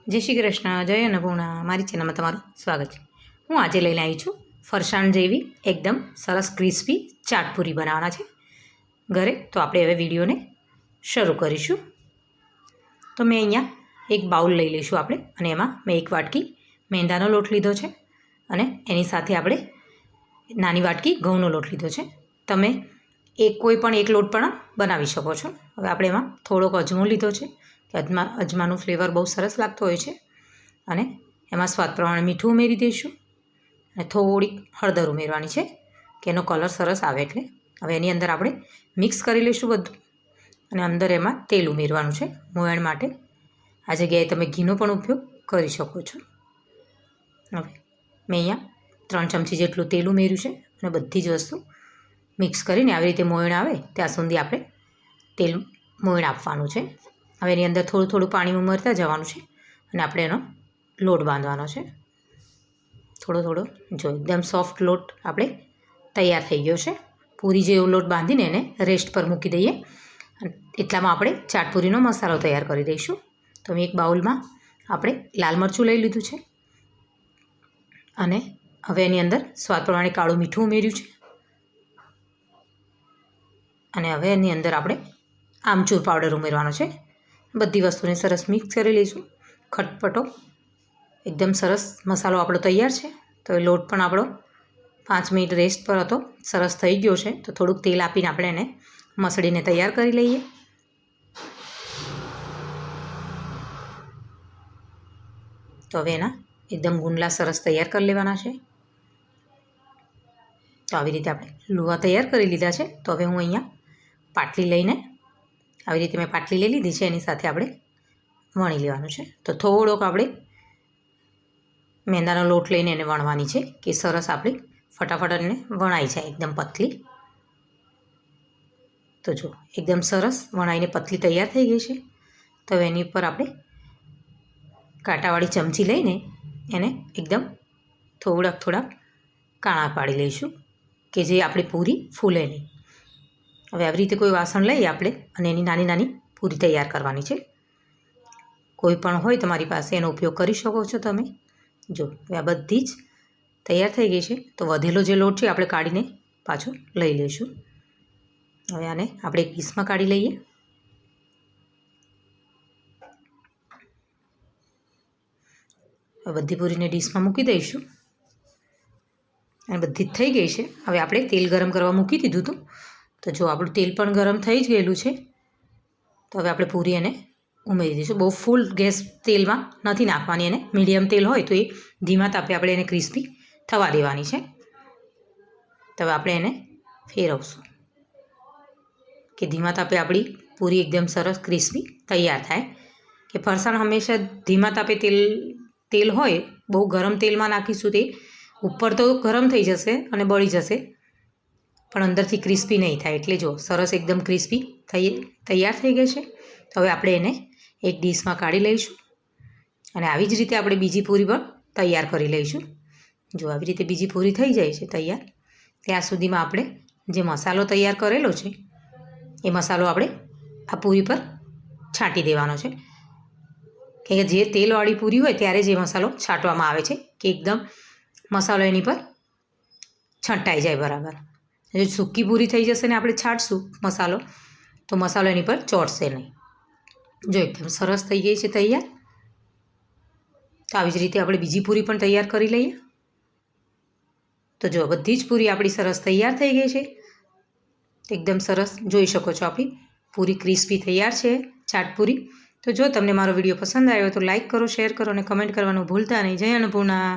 જય શ્રી કૃષ્ણ, જય અન્નપૂર્ણા. મારી ચેનલમાં તમારું સ્વાગત છે. હું આજે લઈને આવી છું ફરસાણ જેવી એકદમ સરસ ક્રિસ્પી ચાટપુરી બનાવવાના છે ઘરે. તો આપણે હવે વિડીયોને શરૂ કરીશું. તો મેં અહીંયા એક બાઉલ લઈ લઈશું આપણે, અને એમાં મેં એક વાટકી મેંદાનો લોટ લીધો છે, અને એની સાથે આપણે નાની વાટકી ઘઉંનો લોટ લીધો છે. તમે કોઈ પણ એક લોટ પણ બનાવી શકો છો. હવે આપણે એમાં થોડોક અજમો લીધો છે. અજમાનું ફ્લેવર બહુ સરસ લાગતો હોય છે. અને એમાં સ્વાદ પ્રમાણે મીઠું ઉમેરી દઈશું, અને થોડીક હળદર ઉમેરવાની છે કે એનો કલર સરસ આવે એટલે. હવે એની અંદર આપણે મિક્સ કરી લઈશું બધું, અને અંદર એમાં તેલ ઉમેરવાનું છે મોયણ માટે. આ જગ્યાએ તમે ઘીનો પણ ઉપયોગ કરી શકો છો. હવે મેં અહીંયા 3 ચમચી જેટલું તેલ ઉમેર્યું છે, અને બધી જ વસ્તુ મિક્સ કરીને આવી રીતે મોયણ આવે ત્યાં સુધી આપણે તેલ મોયણ આપવાનું છે. હવે એની અંદર થોડું થોડું પાણી ઉમેરતા જવાનું છે, અને આપણે એનો લોટ બાંધવાનો છે થોડો થોડો. જો એકદમ સોફ્ટ લોટ આપણે તૈયાર થઈ ગયો છે. પૂરી જેવો લોટ બાંધીને એને રેસ્ટ પર મૂકી દઈએ. એટલામાં આપણે ચાટપુરીનો મસાલો તૈયાર કરી દઈશું. તો એક બાઉલમાં આપણે લાલ મરચું લઈ લીધું છે, અને હવે એની અંદર સ્વાદ પ્રમાણે કાળું મીઠું ઉમેર્યું છે, અને હવે એની અંદર આપણે આમચૂર પાવડર ઉમેરવાનો છે. બધી વસ્તુને સરસ મિક્સ કરી લઈશું. ખટપટો એકદમ સરસ મસાલો આપણો તૈયાર છે. તો એ લોટ પણ આપણો 5 મિનિટ રેસ્ટ પર હતો, સરસ થઈ ગયો છે. તો થોડુંક તેલ આપીને આપણે એને મસળીને તૈયાર કરી લઈએ. તો હવે એના એકદમ ગુંડલા સરસ તૈયાર કરી લેવાના છે. તો આવી રીતે આપણે લુવા તૈયાર કરી લીધા છે. તો હવે હું અહીંયા પાટલી લઈને આવી રીતે મેં પાટલી લઈ લીધી છે, એની સાથે આપણે વણી લેવાનું છે. તો થોડોક આપણે મેંદાનો લોટ લઈને એને વણવાની છે કે સરસ આપણી ફટાફટ એને વણાઈ જાય એકદમ પતલી. તો જો એકદમ સરસ વણાઈને પતલી તૈયાર થઈ ગઈ છે. તો એની ઉપર આપણે કાંટાવાળી ચમચી લઈને એને એકદમ થોડાક કાણા પાડી લઈશું, કે જે આપણી પૂરી ફૂલે નહીં. હવે આવી રીતે કોઈ વાસણ લઈએ આપણે, અને એની નાની નાની પૂરી તૈયાર કરવાની છે. કોઈ પણ હોય તમારી પાસે એનો ઉપયોગ કરી શકો છો તમે. જો હવે આ બધી જ તૈયાર થઈ ગઈ છે. તો વધેલો જે લોટ છે આપણે કાઢીને પાછો લઈ લઈશું. હવે આને આપણે એક ડીશમાં કાઢી લઈએ. હવે બધી પૂરીને ડીશમાં મૂકી દઈશું, અને બધી જ થઈ ગઈ છે. હવે આપણે તેલ ગરમ કરવા મૂકી દીધું હતું. તો જો આપણું તેલ પણ ગરમ થઈ જ ગયેલું છે. તો હવે આપણે પૂરી એને ઉમેરી દઈશું. બહુ ફૂલ ગેસ તેલમાં નથી નાખવાની એને, મીડિયમ તેલ હોય તો એ ધીમા તાપે આપણે એને ક્રિસ્પી થવા દેવાની છે. તો હવે આપણે એને ફેરવશું કે ધીમા તાપે આપણી પૂરી એકદમ સરસ ક્રિસ્પી તૈયાર થાય. કે ફરસાણ હંમેશા ધીમા તાપે તેલ હોય, બહુ ગરમ તેલમાં નાખીશું તે ઉપર તો ગરમ થઈ જશે અને બળી જશે, પણ અંદરથી ક્રિસ્પી નહીં થાય. એટલે જો સરસ એકદમ ક્રિસ્પી તૈયાર થઈ ગઈ છે. હવે આપણે એને એક ડીશમાં કાઢી લઈશું, અને આવી જ રીતે આપણે બીજી પૂરી પણ તૈયાર કરી લઈશું. જો આવી રીતે બીજી પૂરી થઈ જાય છે તૈયાર, ત્યાં સુધીમાં આપણે જે મસાલો તૈયાર કરેલો છે એ મસાલો આપણે આ પૂરી પર છાંટી દેવાનો છે. કે જે તેલવાળી પૂરી હોય ત્યારે જ એ મસાલો છાંટવામાં આવે છે, કે એકદમ મસાલો એની પર છંટાઈ જાય બરાબર. જો સૂકી પૂરી થઈ જશે ને આપણે છાંટશું મસાલો, તો મસાલો એની પર ચોંટશે નહીં. જો એકદમ સરસ થઈ ગઈ છે તૈયાર. તો આવી જ રીતે આપણે બીજી પૂરી પણ તૈયાર કરી લઈએ. તો જો બધી જ પૂરી આપણી સરસ તૈયાર થઈ ગઈ છે. એકદમ સરસ જોઈ શકો છો આપણી પૂરી ક્રિસ્પી તૈયાર છે ચાટપુરી. તો જો તમને મારો વિડીયો પસંદ આવ્યો તો લાઇક કરો, શેર કરો, અને કમેન્ટ કરવાનું ભૂલતા નહીં. જય અન્નપૂર્ણા.